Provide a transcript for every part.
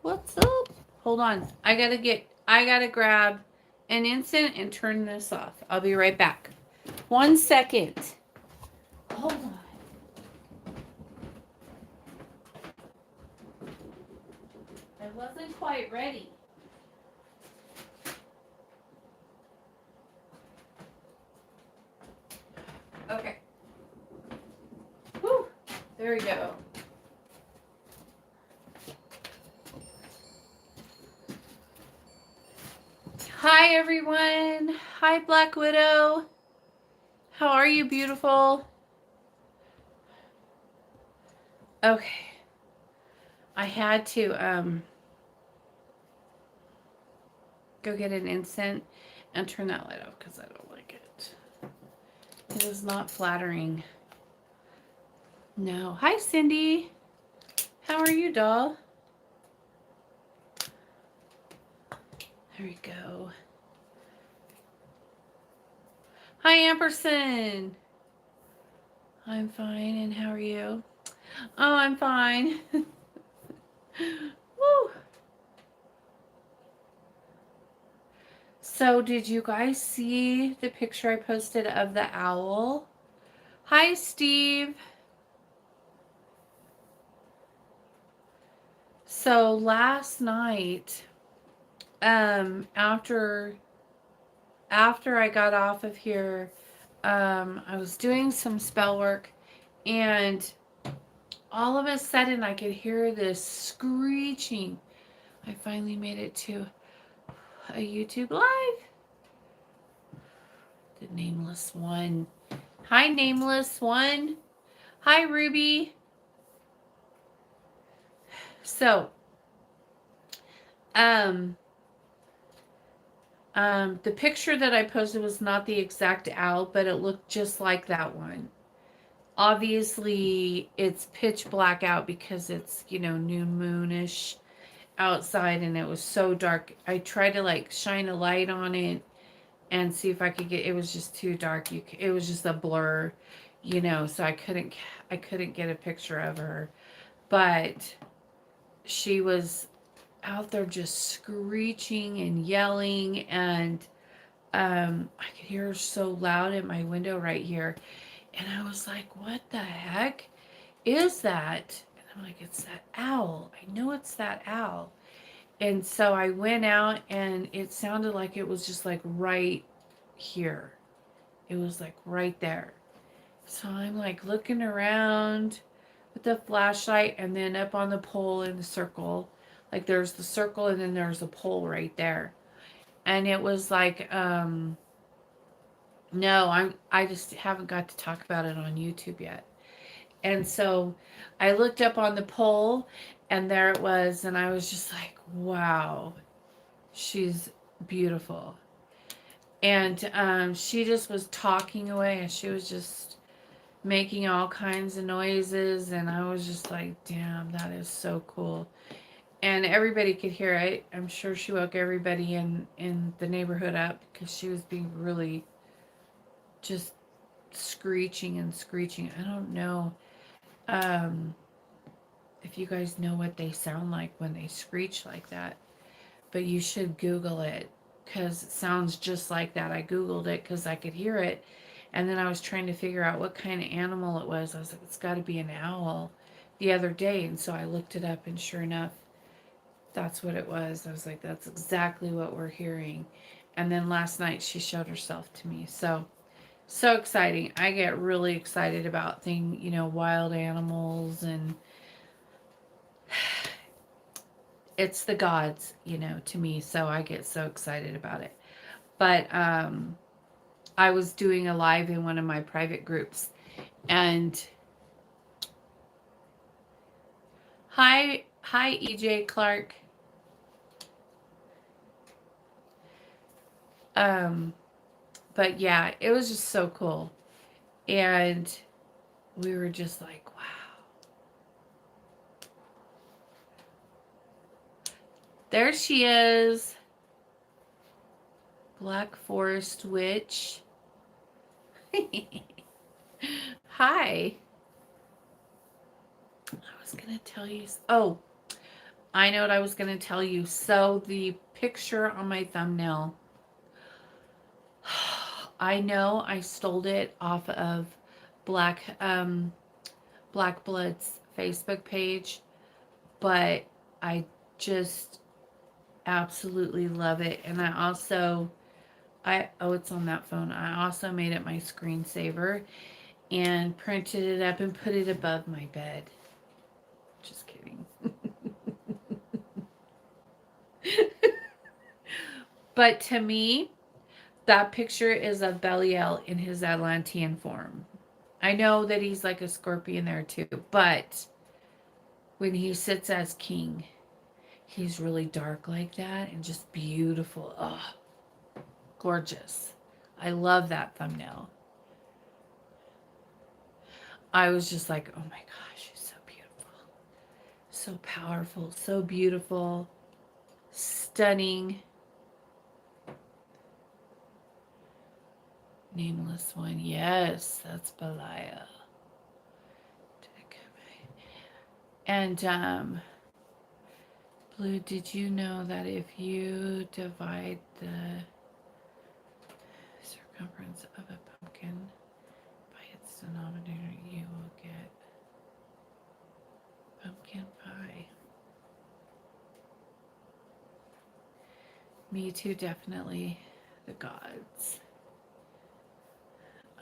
What's up? Hold on. I gotta grab an instant and turn this off. I'll be right back. 1 second. Hold on. I wasn't quite ready. Okay. Whew. There we go. Hi, everyone. Hi, Black Widow. How are you, beautiful? Okay. I had to go get an instant and turn that light off because I don't like it. It is not flattering. No. Hi, Cindy. How are you, doll? There we go. Hi, Amperson. I'm fine, and how are you? Oh, I'm fine. Woo. So, did you guys see the picture I posted of the owl? Hi, Steve. So, last night, after I got off of here, I was doing some spell work, and all of a sudden I could hear this screeching. I finally made it to a YouTube live. The nameless one. Hi, nameless one. Hi, Ruby. So, the picture that I posted was not the exact owl, but it looked just like that one. Obviously, it's pitch black out because it's, noon moonish outside and it was so dark. I tried to like shine a light on it and see if I could get, it was just too dark. It was just a blur, so I couldn't get a picture of her. But she was out there just screeching and yelling, and I could hear her so loud at my window right here. And I was like, what the heck is that? And I'm like, it's that owl. I know it's that owl. And so I went out and it sounded like it was just like right here. It was like right there. So I'm like looking around with the flashlight and then up on the pole in the circle. Like there's the circle and then there's a pole right there. And it was like, no, I just haven't got to talk about it on YouTube yet. And so I looked up on the pole and there it was, and I was just like, wow, she's beautiful. And she just was talking away and she was just making all kinds of noises, and I was just like, damn, that is so cool. And everybody could hear it. I'm sure she woke everybody in the neighborhood up because she was being really just screeching and screeching. I don't know um, if you guys know what they sound like when they screech like that, but you should Google it because it sounds just like that. I Googled it because I could hear it, and then I was trying to figure out what kind of animal it was. I was like, it's got to be an owl the other day, and so I looked it up, and sure enough, that's what it was. I was like, that's exactly what we're hearing. And then last night she showed herself to me. So exciting. I get really excited about wild animals, and it's the gods, to me. So I get so excited about it. But I was doing a live in one of my private groups, and hi EJ Clark. Um, but yeah, it was just so cool. And we were just like, wow. There she is. Black Forest Witch. Hi. I was going to tell you. Oh, I know what I was going to tell you. So the picture on my thumbnail, I know I stole it off of Black Blood's Facebook page, but I just absolutely love it. And it's on that phone. I also made it my screensaver and printed it up and put it above my bed. Just kidding. But to me, that picture is of Belial in his Atlantean form. I know that he's like a scorpion there too, but when he sits as king, he's really dark like that and just beautiful. Oh, gorgeous. I love that thumbnail. I was just like, oh my gosh, he's so beautiful. So powerful, so beautiful, stunning. Nameless one. Yes, that's Belial. And Blue, did you know that if you divide the circumference of a pumpkin by its denominator, you will get pumpkin pie? Me too, definitely. The gods.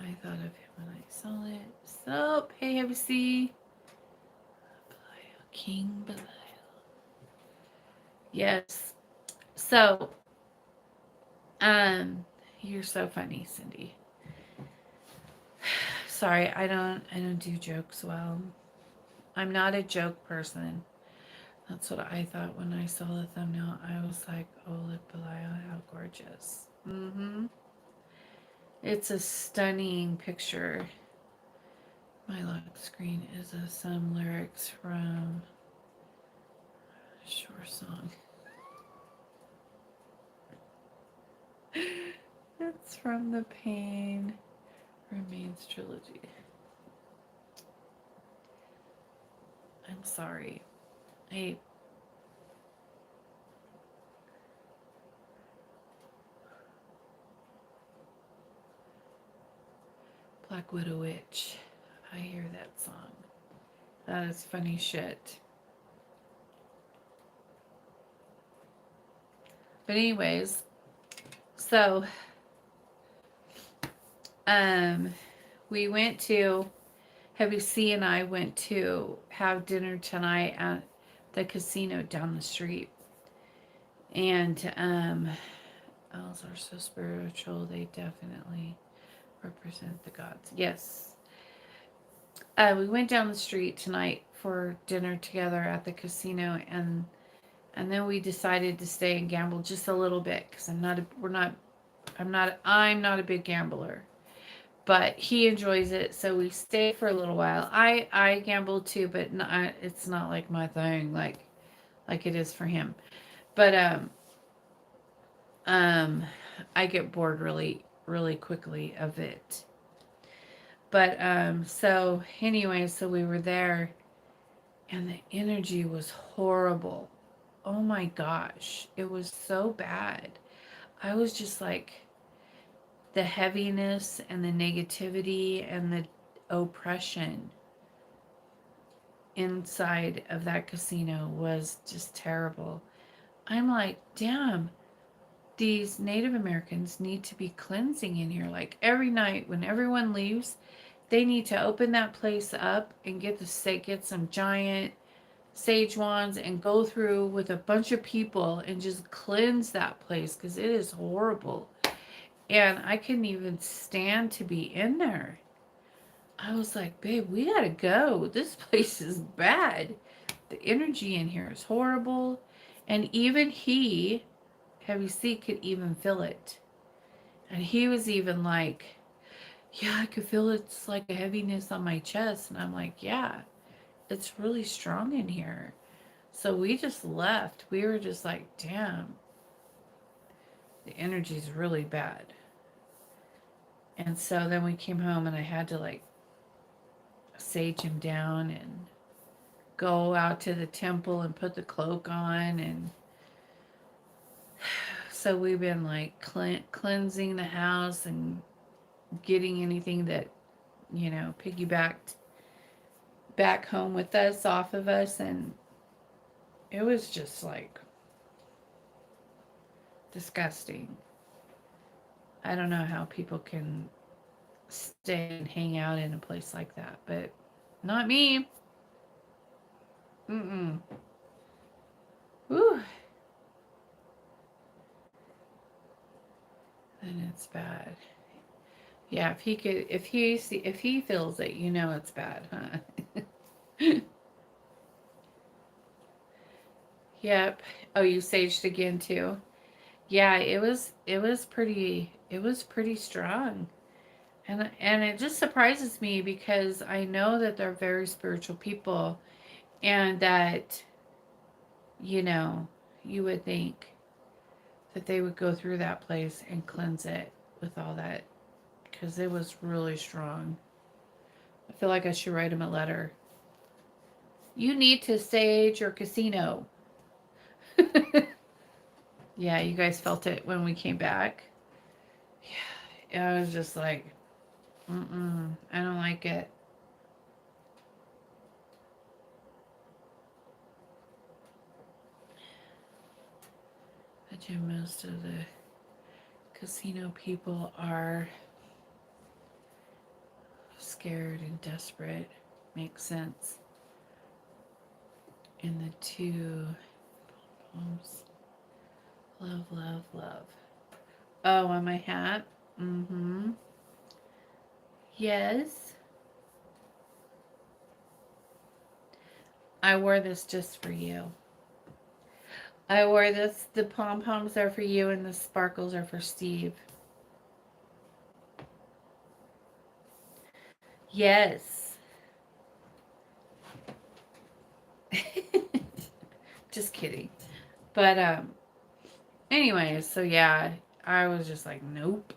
I thought of him when I saw it. So, hey, have you seen Belial, King Belial? Yes. So, you're so funny, Cindy. Sorry, I don't do jokes well. I'm not a joke person. That's what I thought when I saw the thumbnail. I was like, oh, look, Belial, how gorgeous. Mm-hmm. It's a stunning picture. My lock screen is some lyrics from a Shore song. It's from the Pain Remains trilogy. I'm sorry. Black Widow Witch. I hear that song. That is funny shit. But anyways, so we went to Heavy C and I went to have dinner tonight at the casino down the street. And owls are so spiritual, they definitely represent the gods. Yes. We went down the street tonight for dinner together at the casino, and then we decided to stay and gamble just a little bit because I'm not a big gambler, but he enjoys it, so we stayed for a little while. I gamble too, but it's not like my thing, like it is for him. But I get bored really really quickly of it. But so anyway, so we were there, and the energy was horrible. Oh my gosh, it was so bad. I was just like, the heaviness and the negativity and the oppression inside of that casino was just terrible. I'm like, damn, these Native Americans need to be cleansing in here. Like every night when everyone leaves, they need to open that place up and get some giant sage wands and go through with a bunch of people and just cleanse that place because it is horrible. And I couldn't even stand to be in there. I was like, babe, we gotta go. This place is bad. The energy in here is horrible. And even Heavy C, could even feel it. And he was even like, yeah, I could feel it's like a heaviness on my chest. And I'm like, yeah, it's really strong in here. So we just left. We were just like, damn, the energy's really bad. And so then we came home and I had to like sage him down and go out to the temple and put the cloak on. And so we've been like cleansing the house and getting anything that, piggybacked back home with us off of us. And it was just like disgusting. I don't know how people can stay and hang out in a place like that, but not me. Mm-mm. Whew. And it's bad. Yeah, if he feels it, it's bad, huh? Yep. Oh, you saged again too. Yeah, it was pretty strong. And it just surprises me because I know that they're very spiritual people, and that, you know, you would think that they would go through that place and cleanse it with all that, because it was really strong. I feel like I should write him a letter. You need to sage your casino. Yeah, you guys felt it when we came back. Yeah, I was just like, I don't like it. But yeah, most of the casino people are scared and desperate. Makes sense. And the two poems. Love, love, love. Oh, on my hat? Mm-hmm. Yes. I wore this just for you. I wore this. The pom-poms are for you and the sparkles are for Steve. Yes. Just kidding. But anyways, so yeah, I was just like, nope.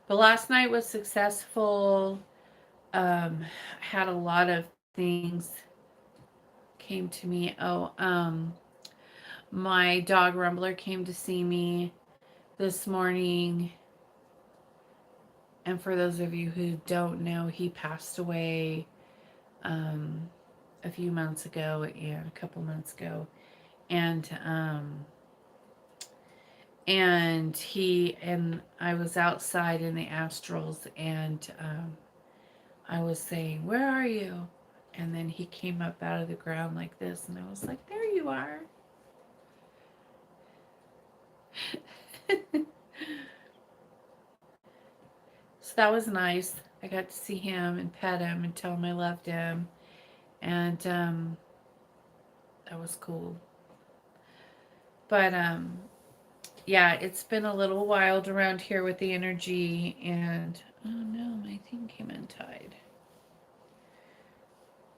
But last night was successful. Had a lot of things came to me. Oh, my dog Rumbler came to see me this morning. And for those of you who don't know, he passed away a few months ago and a couple months ago. And I was outside in the astrals, and I was saying, "Where are you?" And then he came up out of the ground like this, and I was like, "There you are." So that was nice. I got to see him and pet him and tell him I loved him, and that was cool. But yeah, it's been a little wild around here with the energy, and oh no, my thing came untied.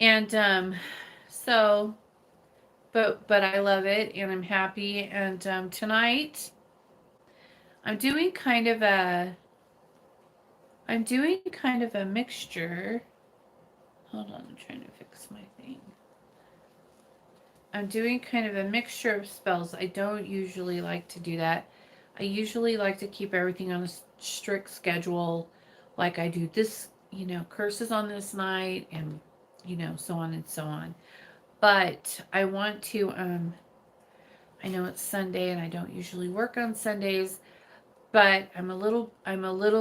And so, but I love it, and I'm happy. And tonight, I'm doing kind of a I'm doing kind of a mixture. Hold on, I'm trying to fix my thing. I'm doing kind of a mixture of spells. I don't usually like to do that. I usually like to keep everything on a strict schedule. Like I do this, curses on this night, and, so on and so on. But I want to, I know it's Sunday and I don't usually work on Sundays, but I'm a little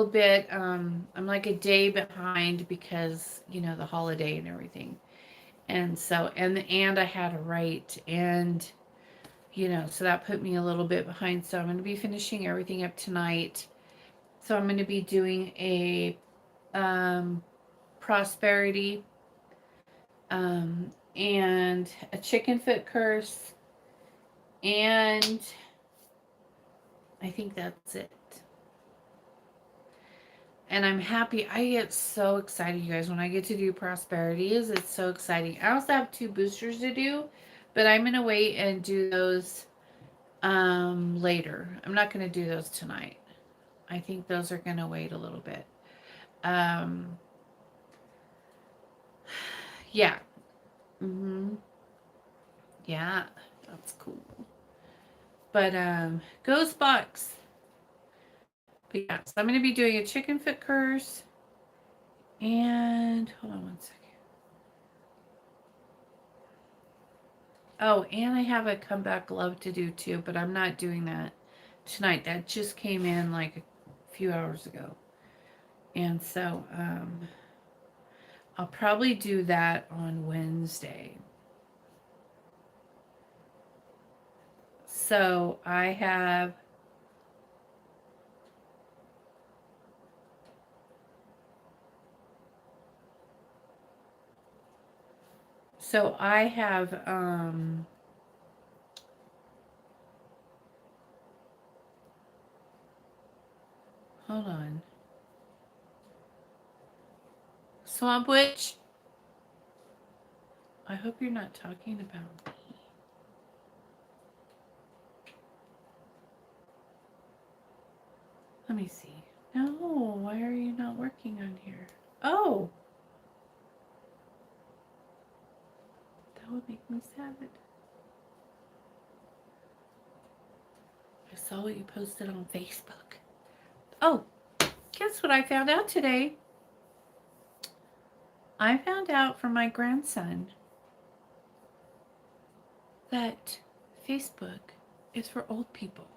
bit, I'm like a day behind because, the holiday and everything. And so, and I had a write, and, so that put me a little bit behind. So I'm going to be finishing everything up tonight. So I'm going to be doing a prosperity, and a chicken foot curse, and I think that's it. And I'm happy. I get so excited, you guys, when I get to do prosperities. It's so exciting. I also have two boosters to do, but I'm going to wait and do those later. I'm not going to do those tonight. I think those are going to wait a little bit. Um, yeah. Mm-hmm. Yeah, that's cool. But Ghost Box. But yeah, so I'm gonna be doing a chicken foot curse. And hold on one second. Oh, and I have a comeback glove to do too, but I'm not doing that tonight. That just came in like a few hours ago. And so I'll probably do that on Wednesday. So I have so I have hold on. Swamp Witch. I hope you're not talking about me. Let me see. No, why are you not working on here? Oh, that would make me sad. I saw what you posted on Facebook. Oh, guess what I found out today? I found out from my grandson that Facebook is for old people.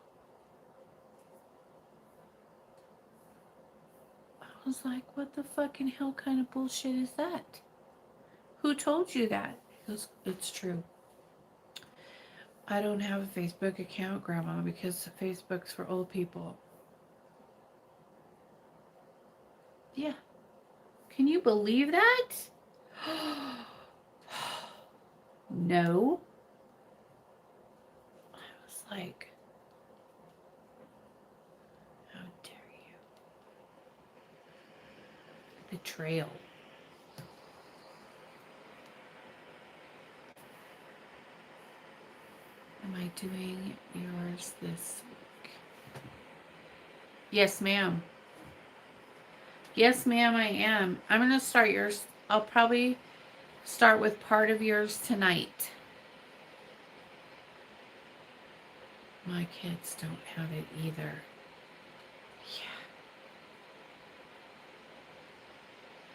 I was like, what the fucking hell kind of bullshit is that? Who told you that? He goes, it's true. I don't have a Facebook account, Grandma, because Facebook's for old people. Yeah. Can you believe that? No. I was like, how dare you? Betrayal. Am I doing yours this week? Yes, ma'am. Yes, ma'am, I am. I'm going to start yours. I'll probably start with part of yours tonight. My kids don't have it either.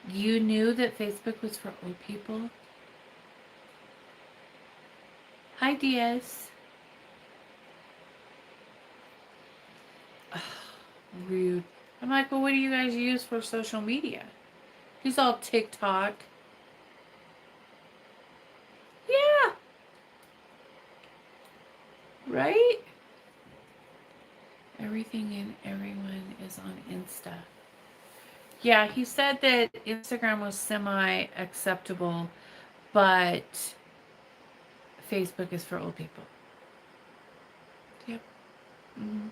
Yeah. You knew that Facebook was for old people? Hi, Diaz. Ugh, rude. I'm like, well, what do you guys use for social media? He's all TikTok. Yeah. Right? Everything and everyone is on Insta. Yeah, he said that Instagram was semi-acceptable, but Facebook is for old people. Yep. Mm-hmm.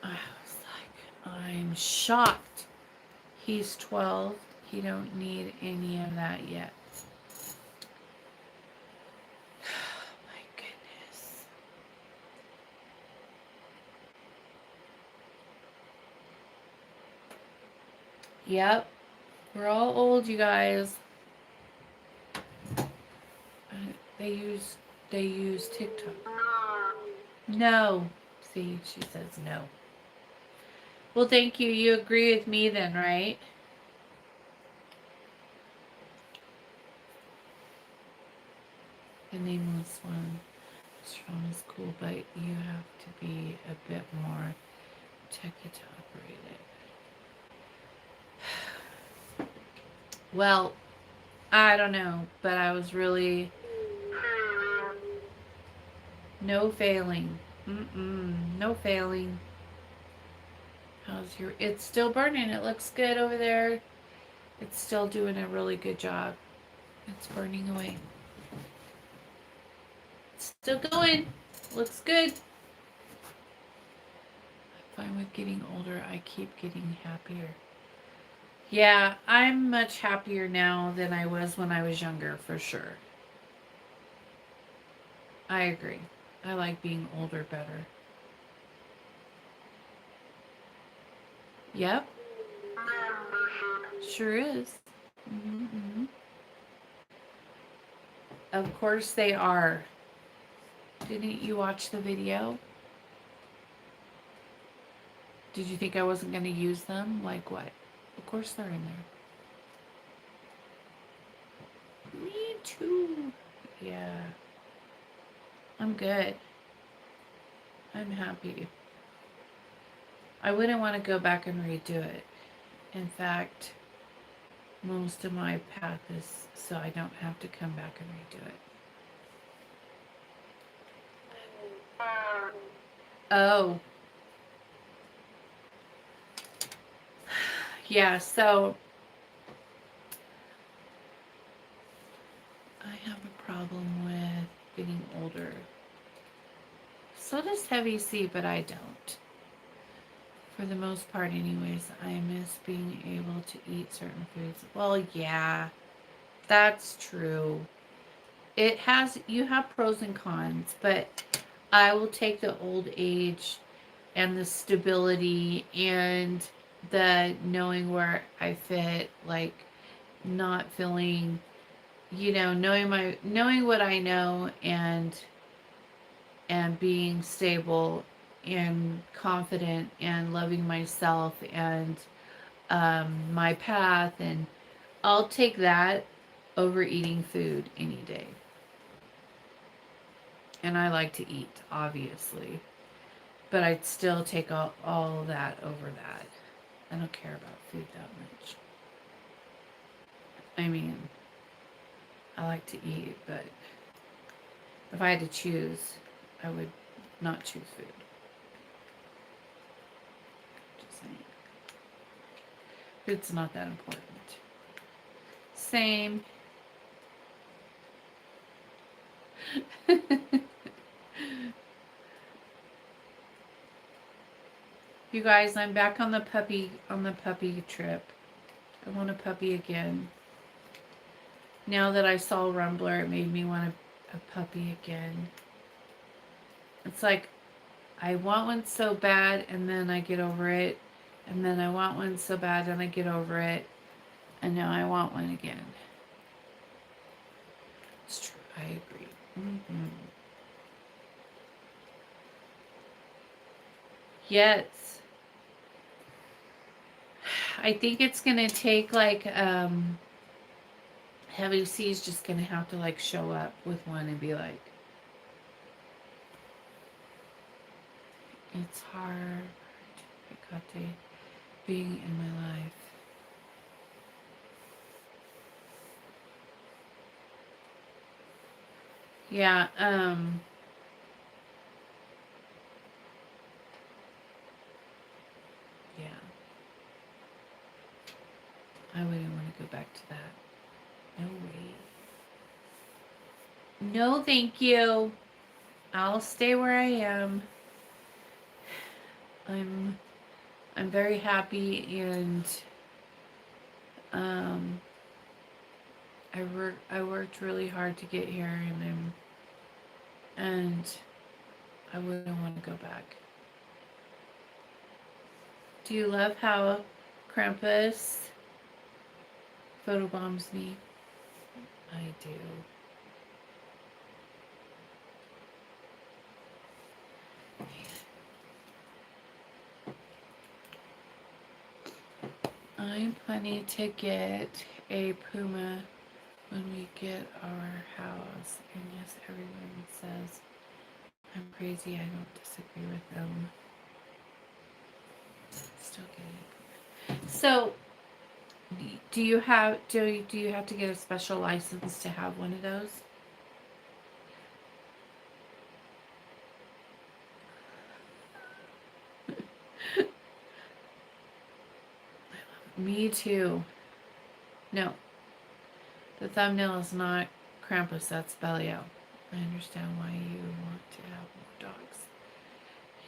I was like, I'm shocked. He's 12. He don't need any of that yet. My goodness. Yep. We're all old, you guys. They use TikTok. No. See, she says no. Well, thank you. You agree with me then, right? The nameless one. Strong is cool, but you have to be a bit more techie to operate it. Well, I don't know, but I was really no failing. No failing. How's your? It's still burning. It looks good over there. It's still doing a really good job. It's burning away. It's still going. Looks good. I find with getting older, I keep getting happier. Yeah, I'm much happier now than I was when I was younger, for sure. I agree. I like being older better. Yep. Sure is. Mm-hmm. Of course they are. Didn't you watch the video? Did you think I wasn't going to use them? Like what? Of course they're in there. Me too. Yeah. I'm good. I'm happy. I wouldn't want to go back and redo it. In fact, most of my path is so I don't have to come back and redo it. Oh, yeah, so I have a problem with getting older. So does Heavy C, but I don't. For the most part, anyways, I miss being able to eat certain foods. Well, yeah, that's true. You have pros and cons, but I will take the old age and the stability and the knowing where I fit, like not feeling, knowing what I know and being stable and confident and loving myself and my path, and I'll take that over eating food any day. And I like to eat, obviously, but I'd still take all that over that. I don't care about food that much. I mean, I like to eat, but if I had to choose, I would not choose food. Just saying. Food's not that important. Same. You guys, I'm back on the puppy trip. I want a puppy again. Now that I saw Rumbler, it made me want a puppy again. It's like I want one so bad and then I get over it. And then I want one so bad and I get over it. And now I want one again. It's true. I agree. Mm-hmm. Yes. I think it's going to take like Heavy C's just going to have to like show up with one and be like, it's hard, Hecate, being in my life. Yeah, yeah. I wouldn't want to go back to that. No way. No, thank you. I'll stay where I am. I'm I'm very happy and um I worked really hard to get here and I wouldn't want to go back. Do you love how Krampus photobombs me? I do. I'm planning to get a Puma when we get our house. And yes, everyone says I'm crazy. I don't disagree with them. Still getting a Puma. So, do you have to get a special license to have one of those? Me too. No, the thumbnail is not Krampus. That's Belial. I understand why you want to have more dogs.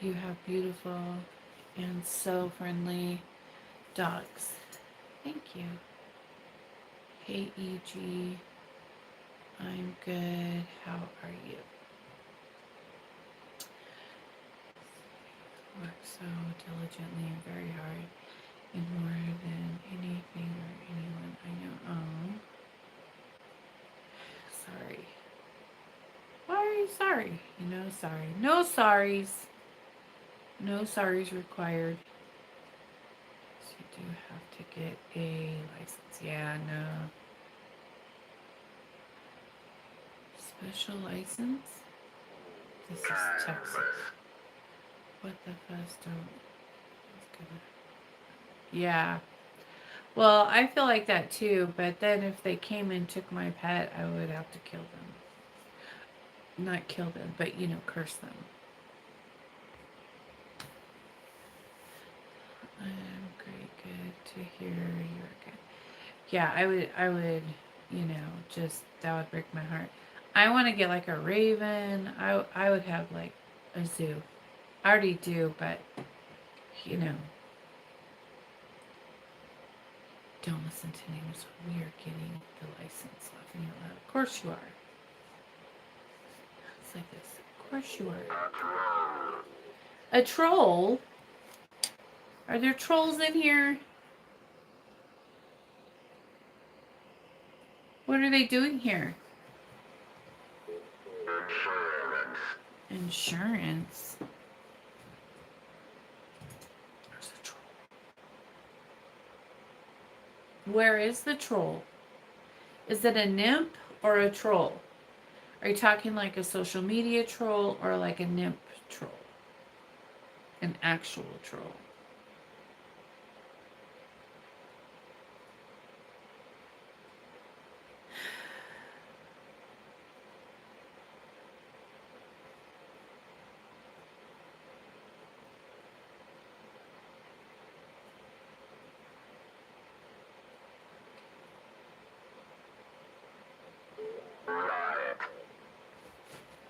You have beautiful and so friendly dogs. Thank you. Hey EG, I'm good. How are you? Work so diligently and very hard. And more than anything or anyone I know. Oh, sorry. Why are you sorry? You know, sorry. No sorries. No sorries required. So you do have to get a license. Yeah, no. Special license? This is Texas. What the fuss don't. Yeah. Well, I feel like that too, but then if they came and took my pet, I would have to kill them. Not kill them, but curse them. I'm great, good to hear you're good. Yeah, I would, just that would break my heart. I want to get like a raven. I would have like a zoo. I already do, but you know, don't listen to names. We are getting the license. Laughing out loud. Of course you are. It's like this. Of course you are. A troll? Are there trolls in here? What are they doing here? Insurance. There's a troll. Where is the troll? Is it a nymph or a troll? Are you talking like a social media troll or like a nymph troll? An actual troll.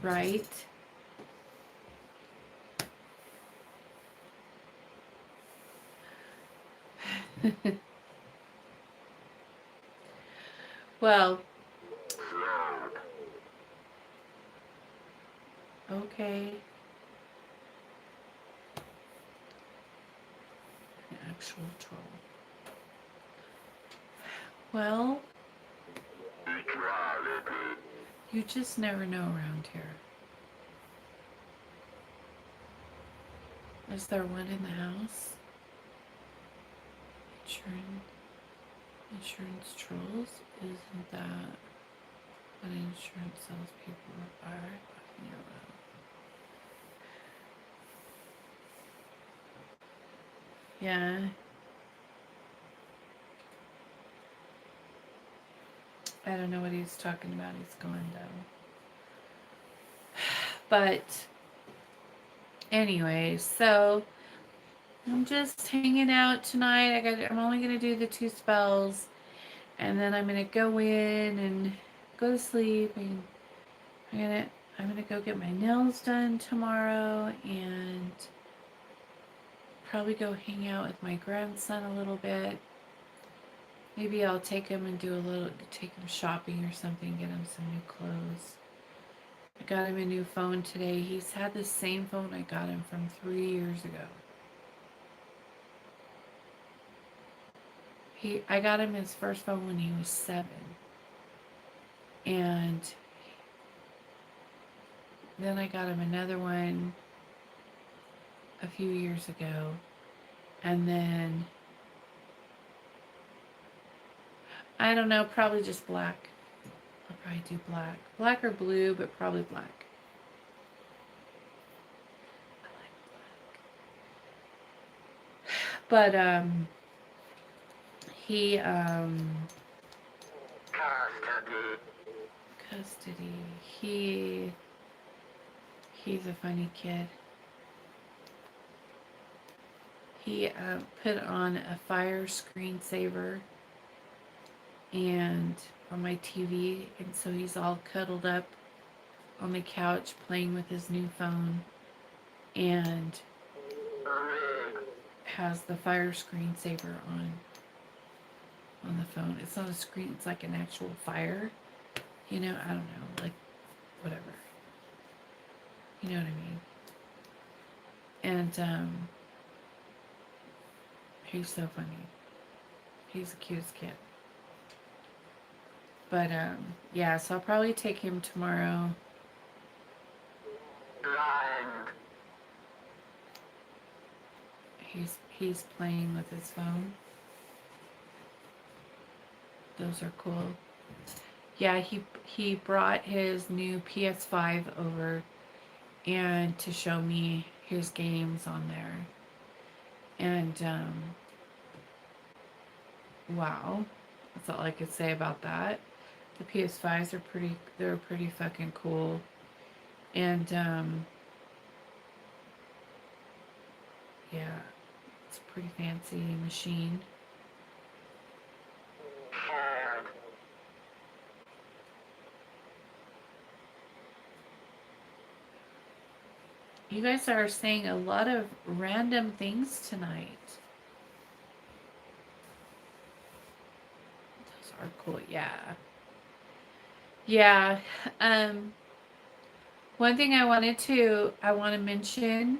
Right? Well, okay. An actual troll. Well, you just never know around here. Is there one in the house? Insurance trolls? Isn't that what insurance salespeople are? Yeah. I don't know what he's talking about. He's gone though. But anyway, so I'm just hanging out tonight. I'm only gonna do the 2 spells, and then I'm gonna go in and go to sleep, and I'm gonna I'm gonna go get my nails done tomorrow, and probably go hang out with my grandson a little bit. Maybe I'll take him and take him shopping or something, get him some new clothes. I got him a new phone today. He's had the same phone I got him from 3 years ago. I got him his first phone when he was 7. And then I got him another one a few years ago. And then, I don't know, probably just black. I'll probably do black. Black or blue, but probably black. I like black. But, he, custody. He's a funny kid. He put on a fire screensaver and on my TV, and so he's all cuddled up on the couch playing with his new phone and has the fire screensaver on the phone. It's not a screen, it's like an actual fire. I don't know, like whatever. You know what I mean? And He's so funny. He's the cutest kid. But yeah, so I'll probably take him tomorrow. He's playing with his phone. Those are cool. Yeah, he brought his new PS5 over and to show me his games on there. And wow, that's all I could say about that. The PS5s are they're pretty fucking cool. And yeah, it's a pretty fancy machine. You guys are saying a lot of random things tonight. Those are cool, yeah. Yeah. One thing I want to mention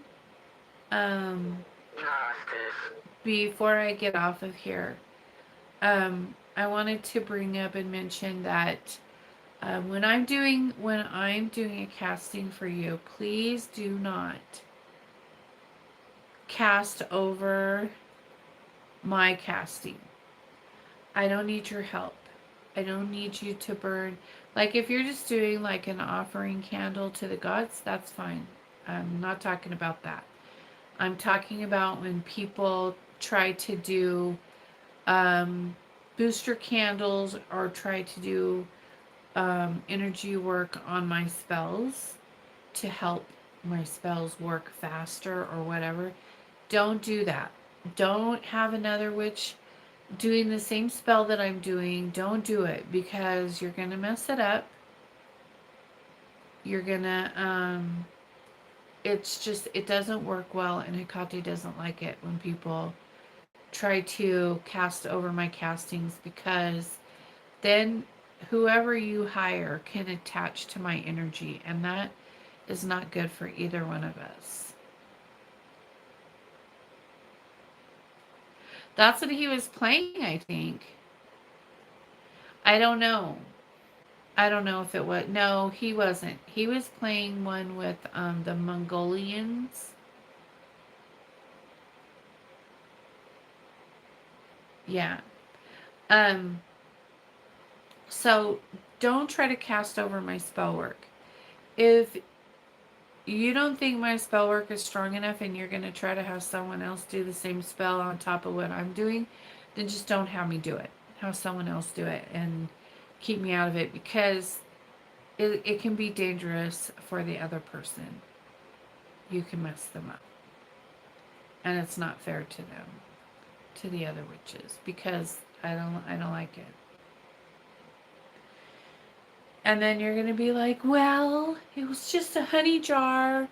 before I get off of here. I wanted to bring up and mention that when I'm doing a casting for you, please do not cast over my casting. I don't need your help. I don't need you to burn. Like if you're just doing like an offering candle to the gods, that's fine. I'm not talking about that. I'm talking about when people try to do booster candles or try to do energy work on my spells to help my spells work faster or whatever. Don't do that. Don't have another witch doing the same spell that I'm doing. Don't do it because you're going to mess it up. You're going to, it's just, it doesn't work well, and Hecate doesn't like it when people try to cast over my castings, because then whoever you hire can attach to my energy, and that is not good for either one of us. That's what he was playing, I think. I don't know. I don't know if it was. No, he wasn't. He was playing one with the Mongolians. Yeah. So don't try to cast over my spell work. If you don't think my spell work is strong enough and you're going to try to have someone else do the same spell on top of what I'm doing, then just don't have me do it. Have someone else do it and keep me out of it, because it can be dangerous for the other person. You can mess them up. And it's not fair to them, to the other witches, because I don't like it. And then you're going to be like, well, it was just a honey jar.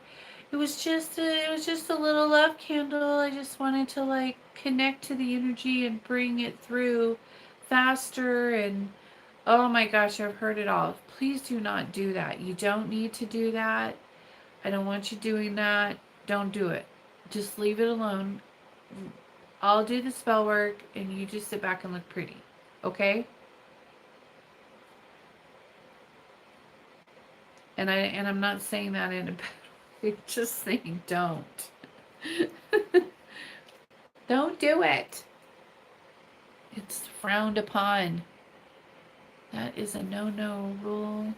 It was just a little love candle. I just wanted to like connect to the energy and bring it through faster. And oh my gosh, I've heard it all. Please do not do that. You don't need to do that. I don't want you doing that. Don't do it. Just leave it alone. I'll do the spell work and you just sit back and look pretty. Okay? And I'm not saying that in a bad way. I'm just saying don't. Don't do it. It's frowned upon. That is a no-no rule.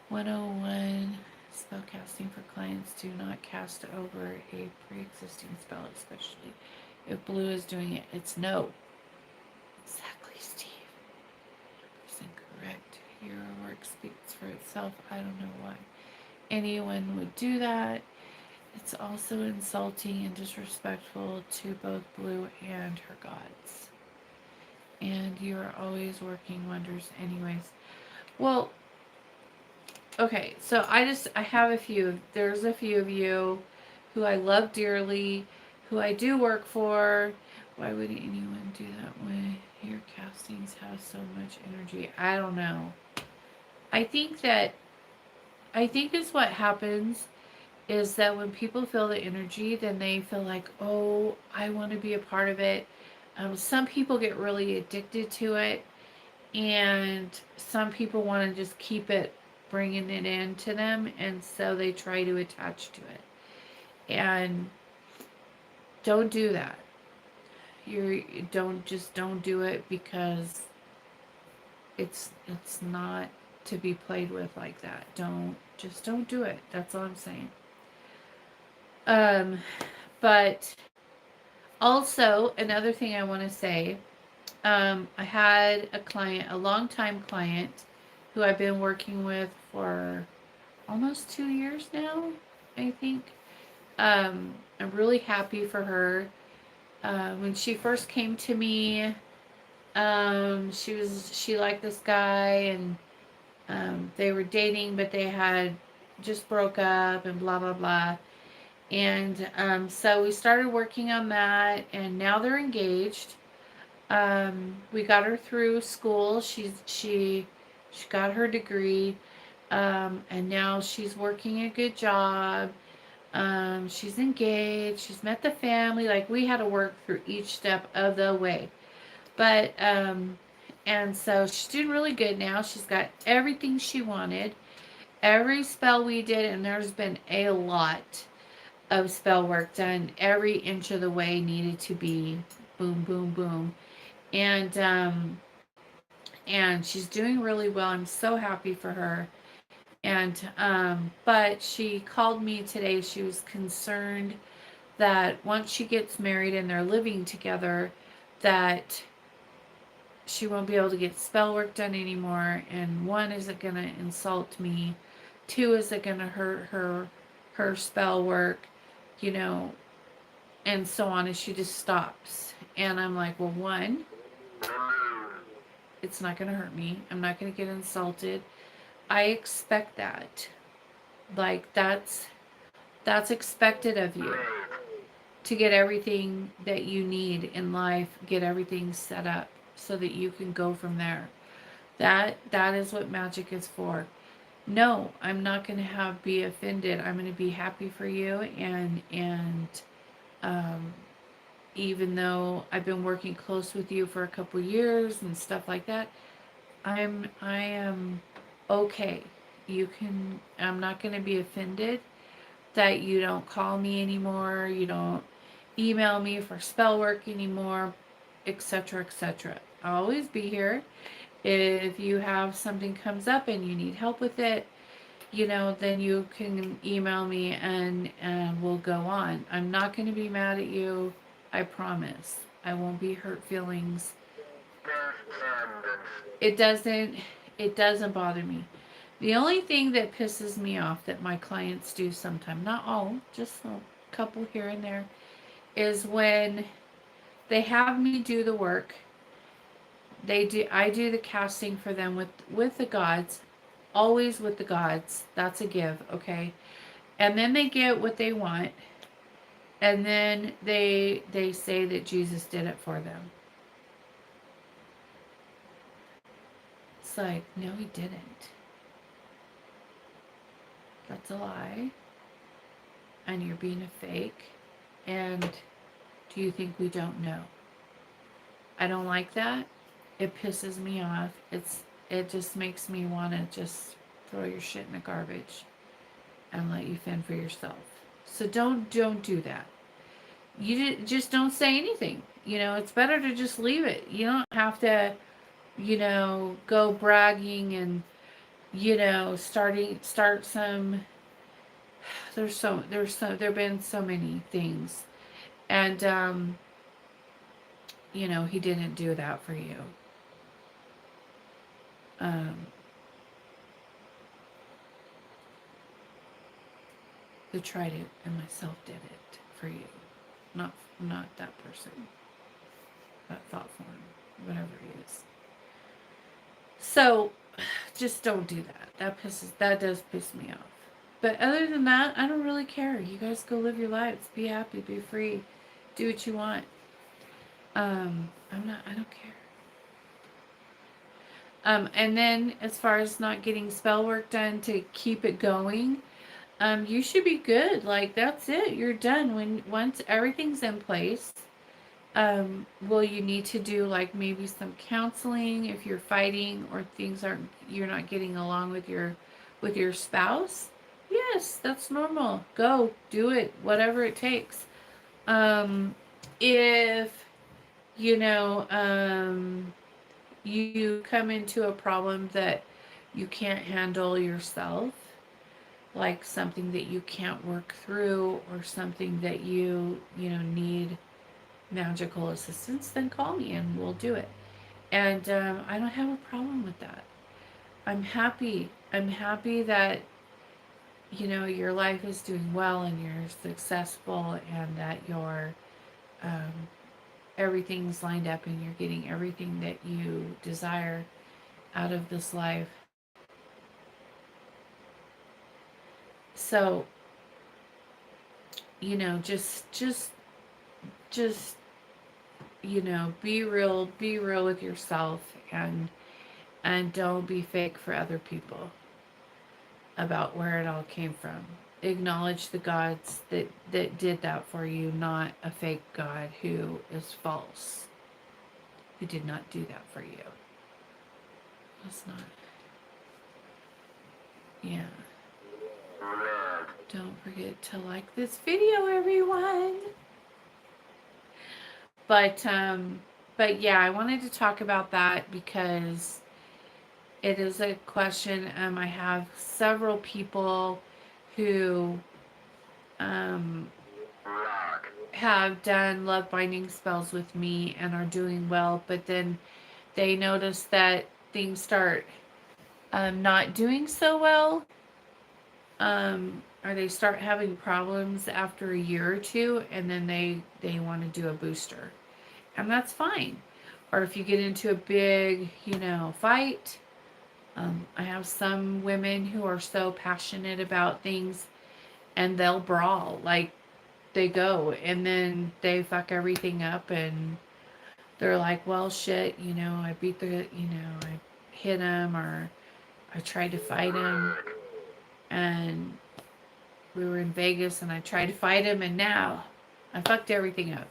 101. Spellcasting for clients. Do not cast over a pre-existing spell, especially if blue is doing it. It's no. Exactly, Steve. 100% correct. Your work speaks for itself. I don't know why anyone would do that. It's also insulting and disrespectful to both Blue and her gods. And you are always working wonders anyways. Well, okay, so I have there's a few of you who I love dearly, who I do work for. Why would anyone do that way? Your castings have so much energy. I don't know. I think is what happens is that when people feel the energy, then they feel like, oh, I want to be a part of it. Some people get really addicted to it, and some people want to just keep it, bringing it into them, and so they try to attach to it. And don't do that. You don't do it, because it's not to be played with like that. Don't do it. That's all I'm saying. Um, but also another thing I want to say, I had a client, a longtime client, who I've been working with for almost 2 years now, I think. I'm really happy for her. When she first came to me, she liked this guy, and they were dating, but they had just broke up and blah blah blah. And so we started working on that, and now they're engaged. We got her through school. She got her degree, and now she's working a good job. She's engaged. She's met the family. Like, we had to work through each step of the way. But and so she's doing really good now. She's got everything she wanted. Every spell we did, and there's been a lot of spell work done. Every inch of the way needed to be boom, boom, boom. And and she's doing really well. I'm so happy for her. And but she called me today. She was concerned that once she gets married and they're living together, that she won't be able to get spell work done anymore. And one, is it going to insult me? Two, is it going to hurt her spell work? You know, and so on. And she just stops. And I'm like, well, one, it's not going to hurt me. I'm not going to get insulted. I expect that. Like, that's expected of you, to get everything that you need in life, get everything set up so that you can go from there. That is what magic is for. No, I'm not going to be offended. I'm going to be happy for you, and um, even though I've been working close with you for a couple years and stuff like that, I am okay. I'm not going to be offended that you don't call me anymore, you don't email me for spell work anymore, etc., etc. I'll always be here. If you have something comes up and you need help with it, then you can email me, and we'll go on. I'm not going to be mad at you. I promise. I won't be hurt feelings. It doesn't it doesn't bother me. The only thing that pisses me off that my clients do sometimes, not all, just a couple here and there, is when they have me do the work. I do the casting for them with the gods, always with the gods. That's a give, okay? And then they get what they want, and then they say that Jesus did it for them. It's like, no, he didn't. That's a lie. And you're being a fake. And do you think we don't know? I don't like that. It pisses me off. It just makes me want to just throw your shit in the garbage and let you fend for yourself. So don't do that. You just don't say anything. It's better to just leave it. You don't have to, go bragging and start some. There've been so many things, and he didn't do that for you. The Trident and myself did it for you, not that person, that thought form, whatever it is. So, just don't do that. That does piss me off. But other than that, I don't really care. You guys go live your lives. Be happy. Be free. Do what you want. I don't care. And then as far as not getting spell work done to keep it going, you should be good. Like, that's it. You're done. Once everything's in place, Will you need to do like maybe some counseling if you're fighting or things aren't you're not getting along with your spouse? Yes, that's normal. Go do it, whatever it takes. If you know you come into a problem that you can't handle yourself, like something that you can't work through or something that you know need magical assistance, then call me and we'll do it. And I don't have a problem with that. I'm happy. I'm happy that you know your life is doing well and you're successful and that your um, everything's lined up and you're getting everything that you desire out of this life. So you know, just you know, be real with yourself and don't be fake for other people about where it all came from. Acknowledge the gods that did that for you, not a fake God who is false, who did not do that for you. That's not. Yeah. Don't forget to like this video, everyone. But but yeah, I wanted to talk about that because it is a question. I have several people who um, have done love binding spells with me and are doing well, but then they notice that things start not doing so well, or they start having problems after a year or two, and then they want to do a booster, and that's fine. Or if you get into a big, you know, fight. I have some women who are so passionate about things and they'll brawl. Like they go and then they fuck everything up and they're like, well, shit, you know, I beat the, you know, I hit him or I tried to fight him and we were in Vegas and I tried to fight him and now I fucked everything up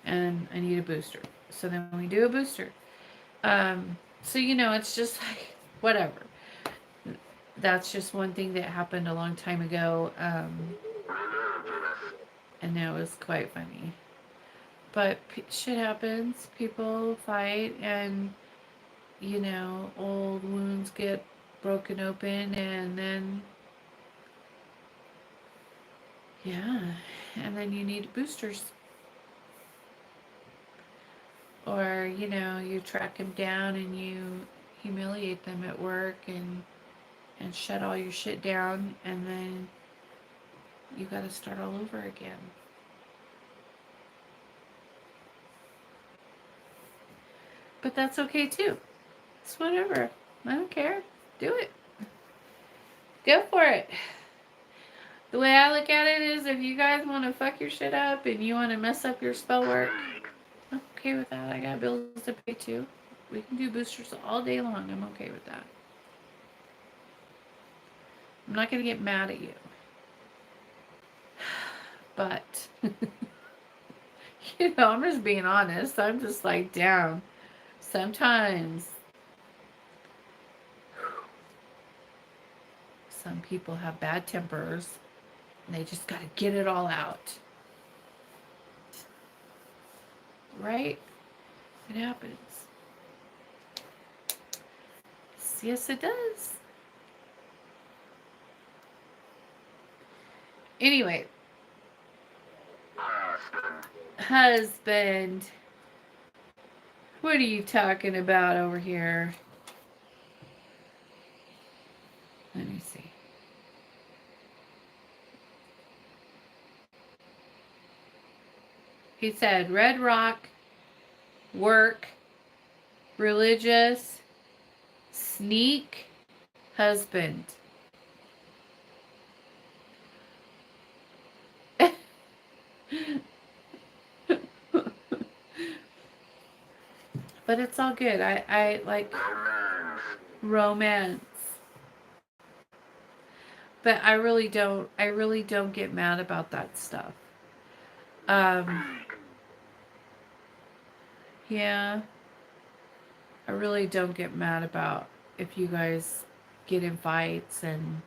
and I need a booster. So then we do a booster. So, you know, it's just like, whatever. That's just one thing that happened a long time ago. And it was quite funny. But shit happens. People fight, and you know, old wounds get broken open, and then yeah, and then you need boosters, or you know, you track them down and you humiliate them at work and shut all your shit down, and then you got to start all over again. But that's okay too. It's whatever. I don't care. Do it. Go for it. The way I look at it is if you guys want to fuck your shit up and you want to mess up your spell work, I'm okay with that. I got bills to pay too. We can do boosters all day long. I'm okay with that. I'm not going to get mad at you. But, you know, I'm just being honest. I'm just like, damn. Sometimes some people have bad tempers and they just got to get it all out. Right? It happens. Yes, it does. Anyway, husband. What are you talking about over here? Let me see. He said Red Rock, work, religious, sneak, husband. But it's all good. I like romance. But I really don't get mad about that stuff. Um Yeah, I really don't get mad about if you guys get in fights and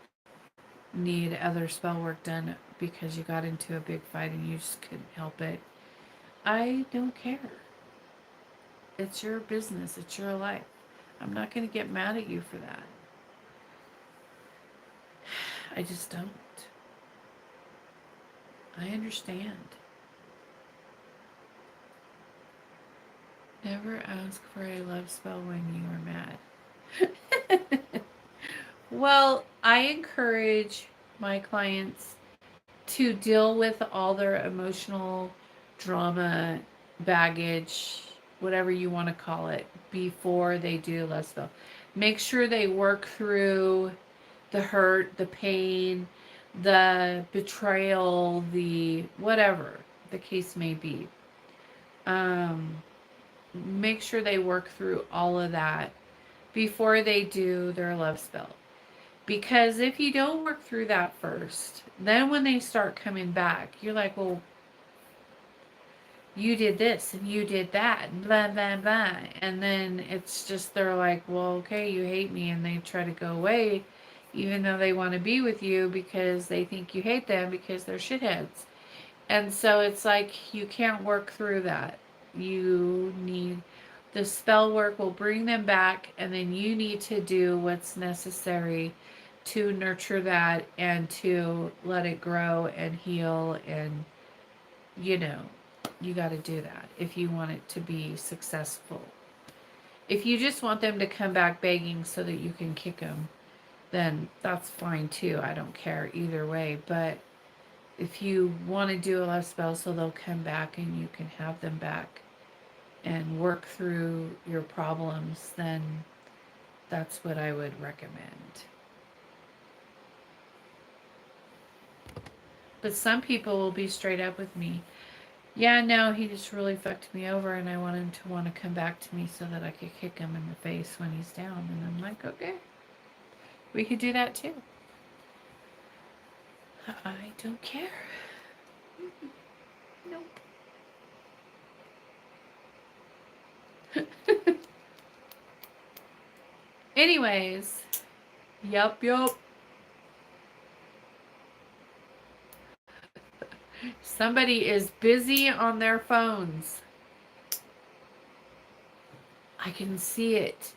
need other spell work done because you got into a big fight and you just couldn't help it. I don't care. It's your business, it's your life. I'm not going to get mad at you for that. I just don't. I understand. Never ask for a love spell when you are mad. Well, I encourage my clients to deal with all their emotional drama, baggage, whatever you want to call it, before they do love spell. Make sure they work through the hurt, the pain, the betrayal, the whatever the case may be. Um, Make sure they work through all of that before they do their love spell. Because if you don't work through that first, then when they start coming back, you're like, well, you did this and you did that, and blah, blah, blah. And then it's just, they're like, well, okay, you hate me. And they try to go away, even though they want to be with you because they think you hate them because they're shitheads. And so it's like, you can't work through that. You need, the spell work will bring them back, and then you need to do what's necessary to nurture that and to let it grow and heal. And, you know, you got to do that if you want it to be successful. If you just want them to come back begging so that you can kick them, then that's fine too. I don't care either way. But if you want to do a love spell so they'll come back and you can have them back and work through your problems, then that's what I would recommend. But some people will be straight up with me. Yeah, no, he just really fucked me over and I want him to want to come back to me so that I could kick him in the face when he's down. And I'm like, okay, we could do that too. I don't care. Nope. Anyways, yup. Somebody is busy on their phones. I can see it.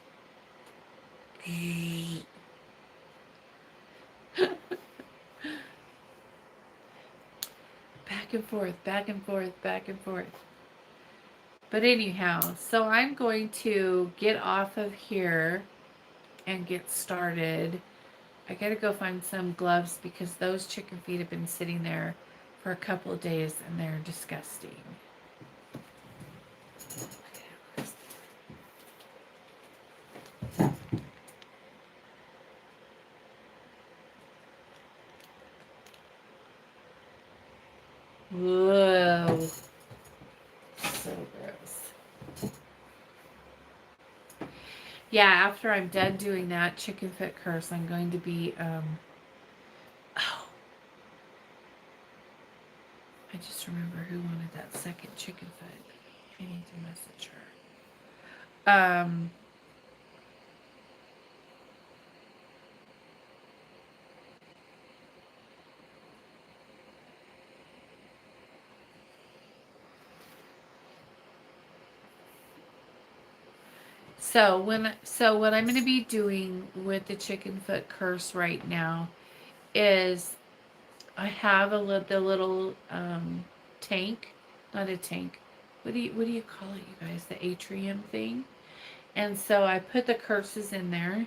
Back and forth, back and forth, back and forth. But anyhow, so I'm going to get off of here and get started. I gotta go find some gloves because those chicken feet have been sitting there for a couple of days and they're disgusting. Whoa. So gross. Yeah, after I'm done doing that chicken foot curse, I'm going to be, oh, I just remember who wanted that second chicken foot. I need to message her. So what I'm going to be doing with the chicken foot curse right now is I have the little tank, not a tank. What do you call it, you guys? The atrium thing. And so I put the curses in there,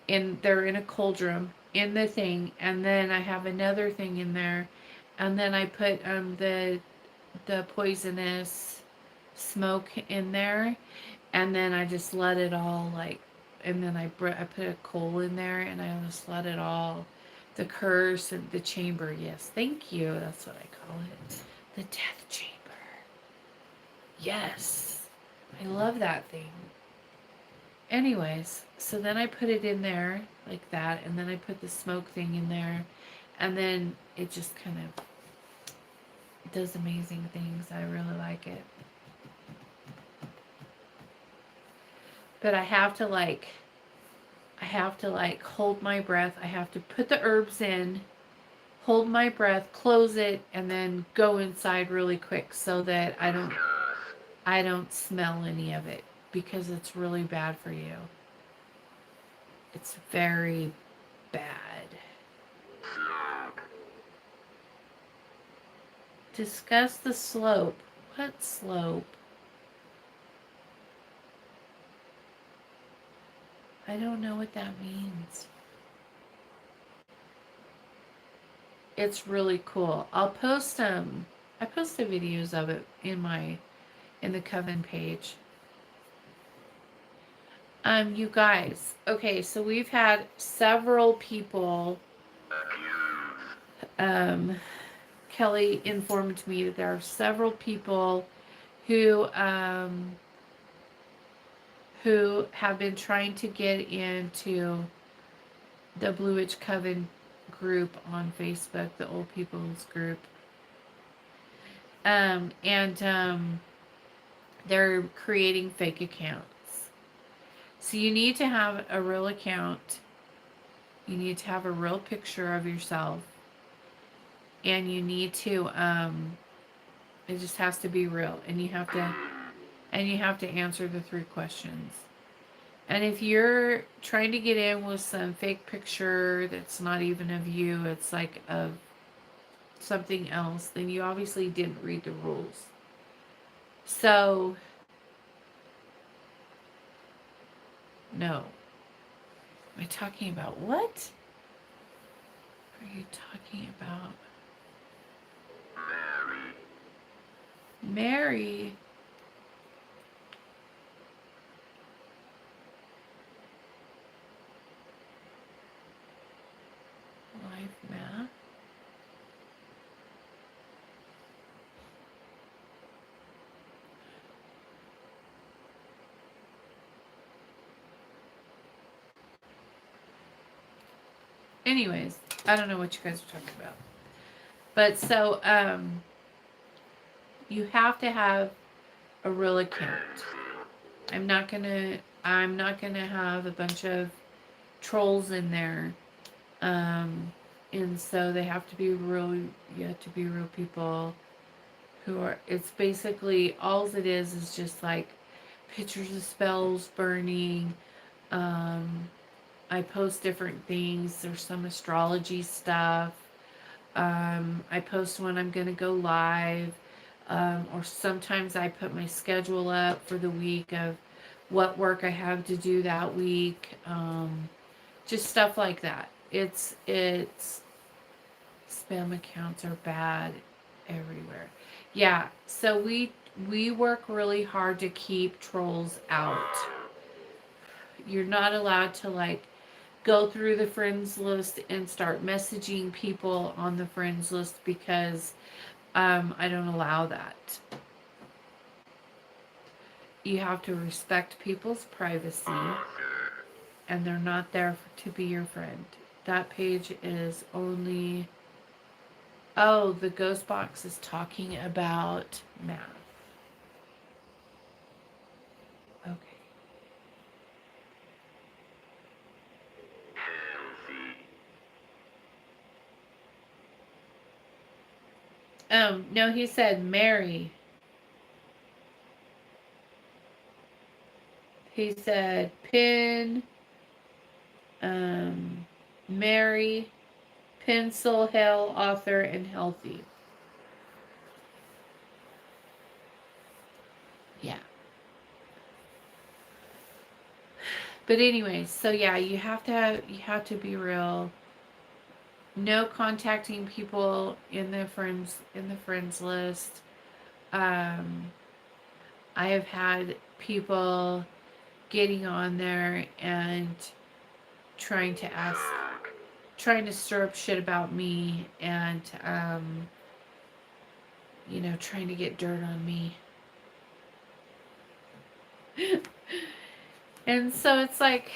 and they're in a cauldron in the thing, and then I have another thing in there, and then I put the poisonous smoke in there, and then I just let it all like, and then I put a coal in there, and I just let it all, the curse and the chamber. Yes, thank you. That's what I call it, the death chamber. Yes, I love that thing. Anyways, so then I put it in there like that, and then I put the smoke thing in there, and then it just kind of does amazing things. I really like it. But I have to hold my breath. I have to put the herbs in, hold my breath, close it, and then go inside really quick so that I don't smell any of it, because it's really bad for you. It's very bad. Discuss the slope. What slope? I don't know what that means. It's really cool. I'll post I posted videos of it in the Coven page. You guys, okay, so we've had several people, Kelly informed me that there are several people who have been trying to get into the Blue Witch Coven group on Facebook, the Old People's group. And they're creating fake accounts. So you need to have a real account. You need to have a real picture of yourself. And you need to, it just has to be real. And you have to answer the 3 questions. And if you're trying to get in with some fake picture that's not even of you, it's like of something else, then you obviously didn't read the rules. So, no. Am I talking about what? Are you talking about? Mary. Life map. Anyways, I don't know what you guys are talking about. But so, you have to have a real account. I'm not gonna have a bunch of trolls in there. And so they have to be real, you have to be real people who are, it's basically, all it is just like pictures of spells burning. I post different things. There's some astrology stuff. I post when I'm going to go live. Or sometimes I put my schedule up for the week of what work I have to do that week. Just stuff like that. It's spam accounts are bad everywhere. Yeah, so we work really hard to keep trolls out. You're not allowed to like go through the friends list and start messaging people on the friends list, because I don't allow that. You have to respect people's privacy, and they're not there to be your friend. That page is only... Oh, the ghost box is talking about math. Okay. No, he said Mary. He said pin, Mary, pencil, hell, author, and healthy. Yeah. But anyways, so yeah, you have to be real. No contacting people in the friends list. I have had people getting on there and trying to stir up shit about me, and trying to get dirt on me. And so it's like,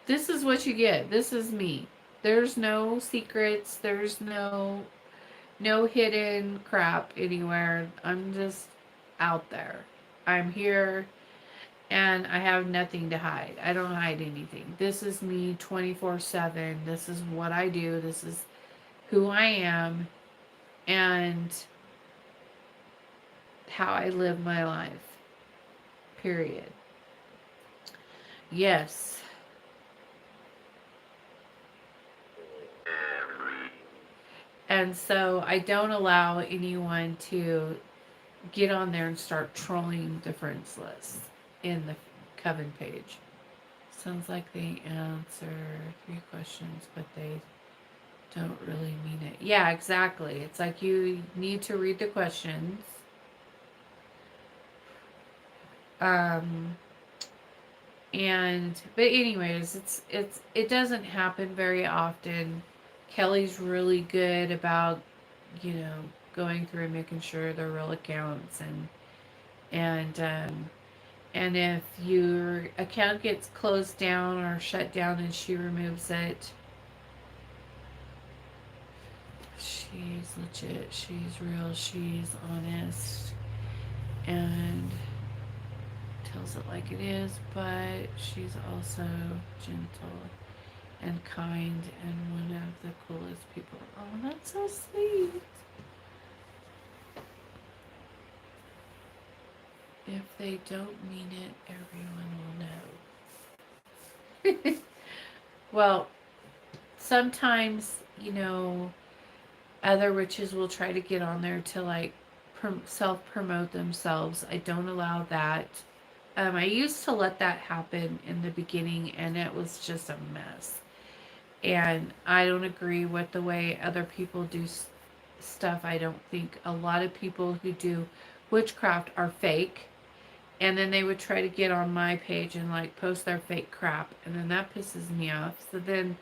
this is what you get. This is me. There's no secrets. There's no hidden crap anywhere. I'm just out there. I'm here. and I have nothing to hide. I don't hide anything. This is me 24/7. This is what I do. This is who I am and how I live my life. Period. Yes. And so I don't allow anyone to get on there and start trolling the friends list in the Coven page. Sounds like they answer 3 questions, but they don't really mean it. Yeah, exactly. It's like you need to read the questions. Um, but anyways, it doesn't happen very often. Kelly's really good about, you know, going through and making sure they're real accounts, and and if your account gets closed down or shut down and she removes it, she's legit, she's real, she's honest, and tells it like it is, but she's also gentle and kind and one of the coolest people. Oh, that's so sweet. If they don't mean it, everyone will know. Well, sometimes, you know, other witches will try to get on there to like self promote themselves. I don't allow that. I used to let that happen in the beginning, and it was just a mess. And I don't agree with the way other people do stuff. I don't think a lot of people who do witchcraft are fake. And then they would try to get on my page and like post their fake crap, and then that pisses me off. So then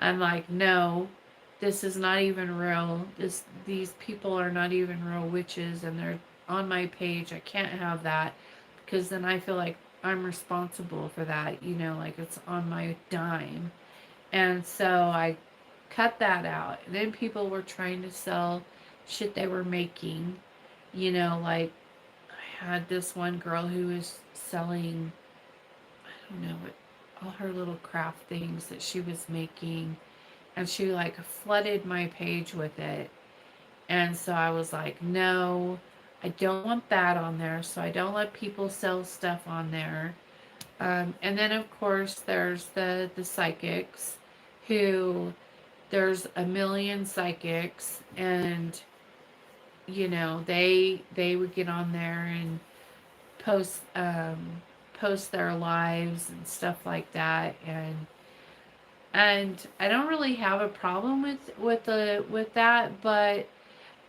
I'm like, no, this is not even real. These people are not even real witches, and they're on my page. I can't have that, because then I feel like I'm responsible for that. You know, like it's on my dime. And so I cut that out. And then people were trying to sell shit they were making. You know, like I had this one girl who was selling, I don't know, what all her little craft things that she was making, and she like flooded my page with it. And so I was like, no, I don't want that on there. So I don't let people sell stuff on there. And then of course there's the psychics, who there's a million psychics, and you know they would get on there and post post their lives and stuff like that, and I don't really have a problem with that, but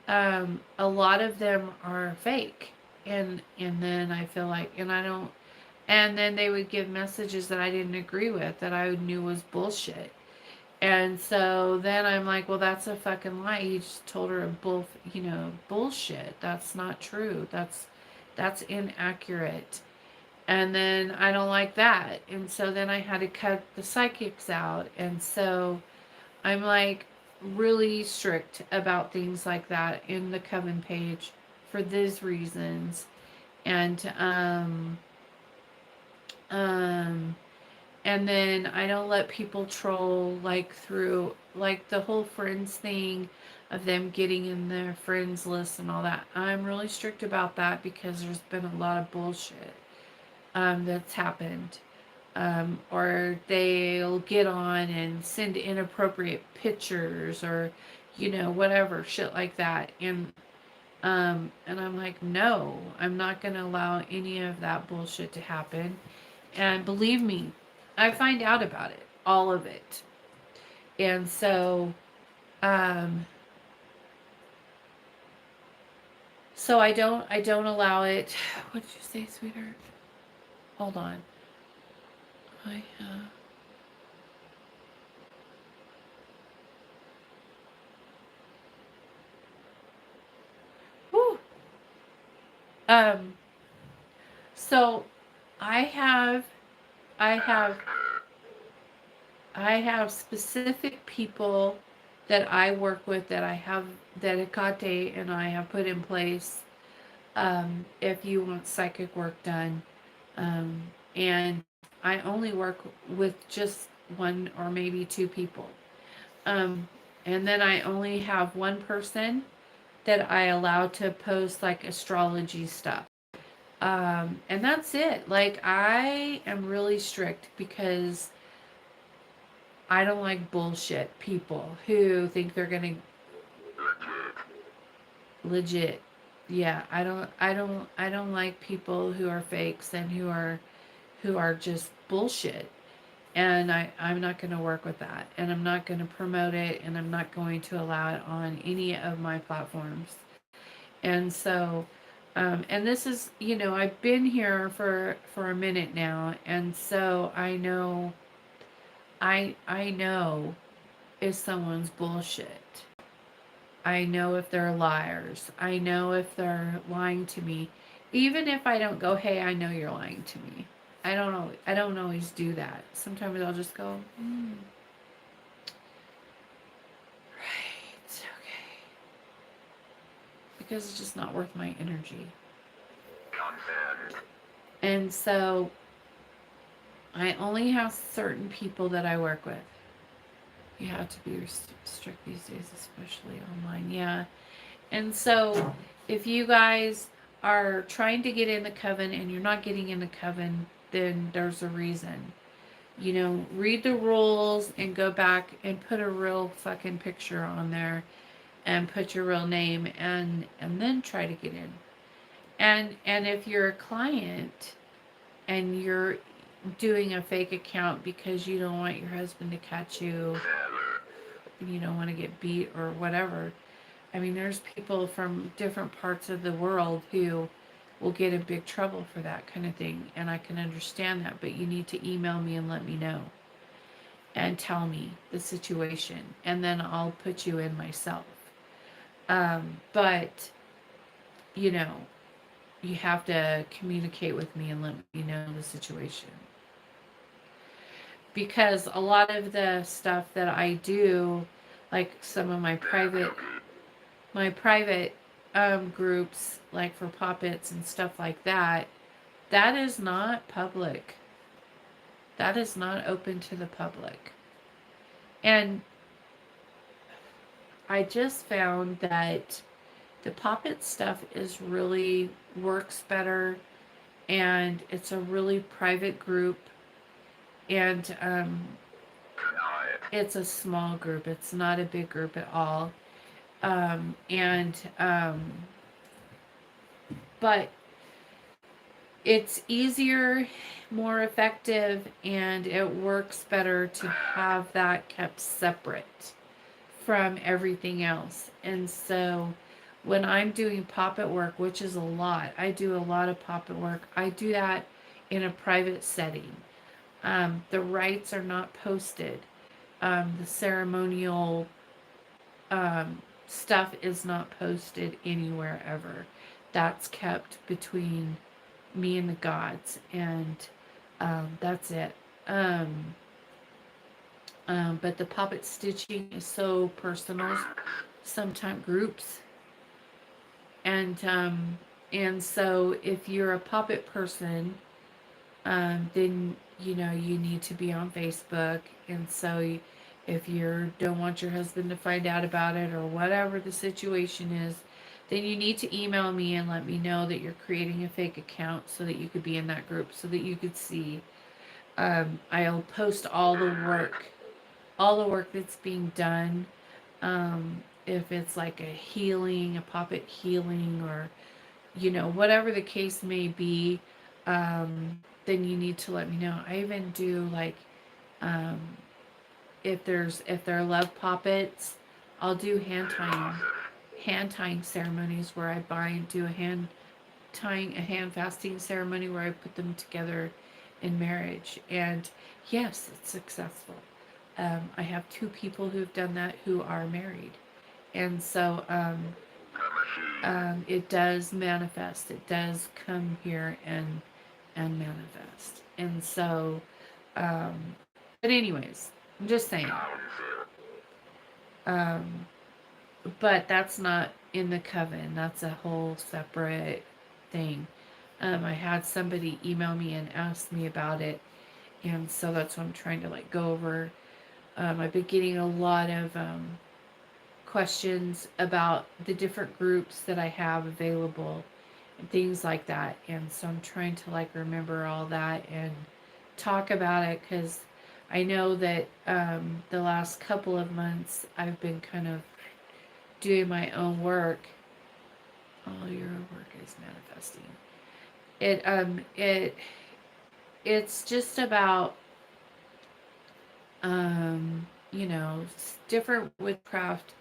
a lot of them are fake, and then I feel like, and I don't, and then they would give messages that I didn't agree with, that I knew was bullshit. And so then I'm like, well, that's a fucking lie. You just told her bullshit. That's not true. That's inaccurate. And then I don't like that. And so then I had to cut the psychics out. And so I'm like really strict about things like that in the Coven page for these reasons. And um and then I don't let people troll like through like the whole friends thing of them getting in their friends list and all that. I'm really strict about that because there's been a lot of bullshit that's happened. Or they'll get on and send inappropriate pictures, or whatever shit like that. And I'm like, no, I'm not going to allow any of that bullshit to happen. And believe me, I find out about it, all of it. And so, um, so I don't allow it. What did you say, sweetheart? Hold on. I whew. Um, so I have, I have, I have specific people that I work with, that I have, that Hecate and I have put in place. If you want psychic work done, and I only work with just one or maybe two people. Um, and then I only have one person that I allow to post like astrology stuff. And that's it. Like, I am really strict because I don't like bullshit people who think they're gonna legit. Yeah, I don't like people who are fakes and who are just bullshit. And I'm not going to work with that. And I'm not going to promote it, and I'm not going to allow it on any of my platforms. And so, and this is, I've been here for a minute now, and so I know if someone's bullshit. I know if they're liars. I know if they're lying to me. Even if I don't go, "Hey, I know you're lying to me." I don't always do that. Sometimes I'll just go, right, okay. Because it's just not worth my energy. And so I only have certain people that I work with. You have to be strict these days, especially online. Yeah. And so if you guys are trying to get in the coven and you're not getting in the coven, then there's a reason. Read the rules and go back and put a real fucking picture on there and put your real name, and then try to get in. And if you're a client and you're doing a fake account because you don't want your husband to catch you and you don't want to get beat or whatever, I mean, there's people from different parts of the world who will get in big trouble for that kind of thing, and I can understand that, but you need to email me and let me know and tell me the situation, and then I'll put you in myself. But, you know, you have to communicate with me and let me know the situation. Because a lot of the stuff that I do, like some of my private groups, like for puppets and stuff like that, that is not public. That is not open to the public. And I just found that the puppet stuff is really works better, and it's a really private group, and it's a small group. It's not a big group at all. And but it's easier, more effective, and it works better to have that kept separate from everything else. And so when I'm doing puppet work, which is a lot, I do a lot of puppet work, I do that in a private setting. The rites are not posted. The ceremonial stuff is not posted anywhere ever. That's kept between me and the gods, and that's it. Um, but the puppet stitching is so personal. Sometimes groups, and so if you're a puppet person, then you need to be on Facebook, and so if you don't want your husband to find out about it or whatever the situation is, then you need to email me and let me know that you're creating a fake account so that you could be in that group so that you could see. I'll post all the work that's being done. If it's like a healing, a puppet healing, or whatever the case may be, then you need to let me know. I even do like, um, if they're love puppets, I'll do hand tying ceremonies where I do a hand fasting ceremony where I put them together in marriage, and yes, it's successful. I have two people who've done that who are married, and so it does manifest. It does come here and manifest. And so, but anyways, I'm just saying. Um, but that's not in the coven. That's a whole separate thing. I had somebody email me and ask me about it, and so that's what I'm trying to like go over. I've been getting a lot of questions about the different groups that I have available and things like that, and so I'm trying to like remember all that and talk about it because I know that the last couple of months I've been kind of doing my own work. All your work is manifesting. It's just about different witchcraft,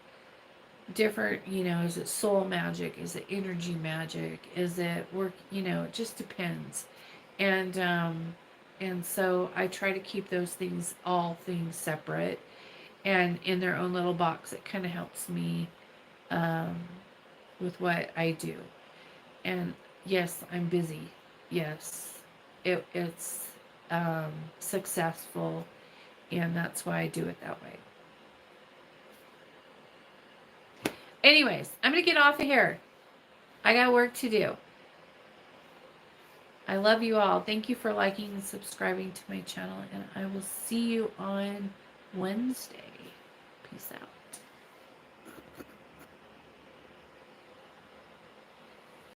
different, is it soul magic, is it energy magic, is it work, it just depends. And so I try to keep those things, all things separate and in their own little box. It kind of helps me um, with what I do. And yes, I'm busy. Yes, it's successful, and that's why I do it that way. Anyways, I'm gonna get off of here. I got work to do. I love you all. Thank you for liking and subscribing to my channel, and I will see you on Wednesday. Peace out.